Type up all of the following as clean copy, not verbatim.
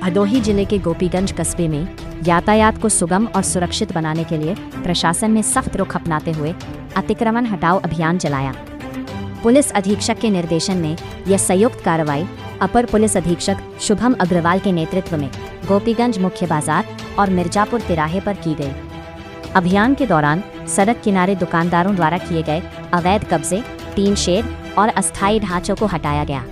भदोही जिले के गोपीगंज कस्बे में यातायात को सुगम और सुरक्षित बनाने के लिए प्रशासन ने सख्त रुख अपनाते हुए अतिक्रमण हटाओ अभियान चलाया। पुलिस अधीक्षक के निर्देशन में यह संयुक्त कार्रवाई अपर पुलिस अधीक्षक शुभम अग्रवाल के नेतृत्व में गोपीगंज मुख्य बाजार और मिर्जापुर तिराहे पर की गई। अभियान के दौरान सड़क किनारे दुकानदारों द्वारा किए गए अवैध कब्जे, टीन शेड और अस्थायी ढांचों को हटाया गया।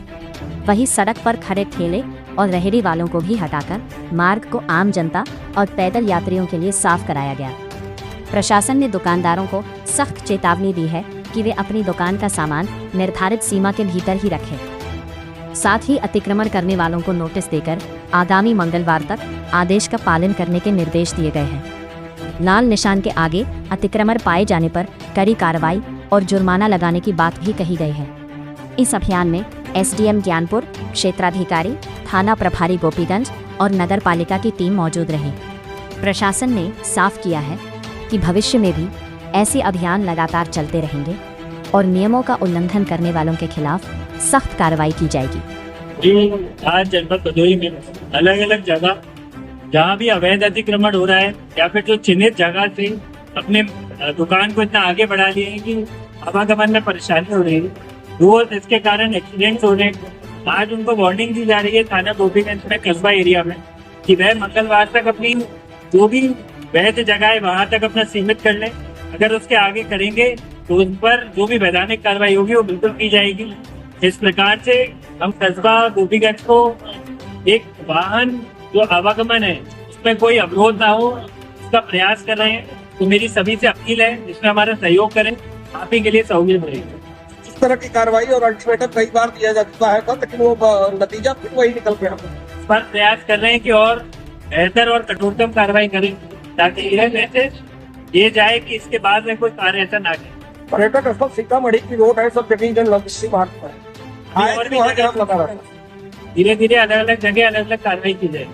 वहीं सड़क पर खड़े ठेले और रेहड़ी वालों को भी हटाकर मार्ग को आम जनता और पैदल यात्रियों के लिए साफ कराया गया। प्रशासन ने दुकानदारों को सख्त चेतावनी दी है कि वे अपनी दुकान का सामान निर्धारित सीमा के भीतर ही रखें। साथ ही अतिक्रमण करने वालों को नोटिस देकर आगामी मंगलवार तक आदेश का पालन करने के निर्देश दिए गए हैं। लाल निशान के आगे अतिक्रमण पाए जाने पर कड़ी कार्रवाई और जुर्माना लगाने की बात भी कही गई है। इस अभियान में एसडीएम ज्ञानपुर, क्षेत्राधिकारी, थाना प्रभारी गोपीगंज और नगर पालिका की टीम मौजूद रही। प्रशासन ने साफ किया है कि भविष्य में भी ऐसे अभियान लगातार चलते रहेंगे और नियमों का उल्लंघन करने वालों के खिलाफ सख्त कार्रवाई की जाएगी। जी, आज जनपद भदोही में अलग अलग जगह जहाँ भी अवैध अतिक्रमण हो रहा है या फिर जो चिन्हित जगह से अपने दुकान को इतना आगे बढ़ा लिए हैं कि आवागमन में परेशानी हो रही है, रोज इसके कारण एक्सीडेंट्स हो रहे हैं। आज उनको वार्निंग दी जा रही है थाना गोपीगंज में कस्बा एरिया में कि वह मंगलवार तक अपनी जो भी वैध जगह है वहां तक अपना सीमित कर लें। अगर उसके आगे करेंगे तो उस पर जो भी वैधानिक कार्रवाई होगी वो बिल्कुल की जाएगी। इस प्रकार से हम कस्बा गोपीगंज को एक वाहन जो आवागमन है उसमें कोई अवरोध ना हो उसका प्रयास कर रहे हैं। तो मेरी सभी से अपील है इसमें हमारा सहयोग करें, आप ही के लिए सहूलियत रहेगी। इस तरह की कार्रवाई और अल्टीमेटम कई बार दिया जा चुका है लेकिन वो नतीजा फिर वही निकल गया। इस पर प्रयास कर रहे हैं कि और बेहतर और कठोरतम कार्रवाई करें ताकि यह मैसेज ये जाए कि इसके बाद में कोई कार्य ऐसा ना करे। पर्यटक स्थल सीतामढ़ी की रोड है, सब जगह लॉजिस्टिक मार्ग पर है। धीरे धीरे अलग अलग जगह अलग अलग कार्रवाई की जाए।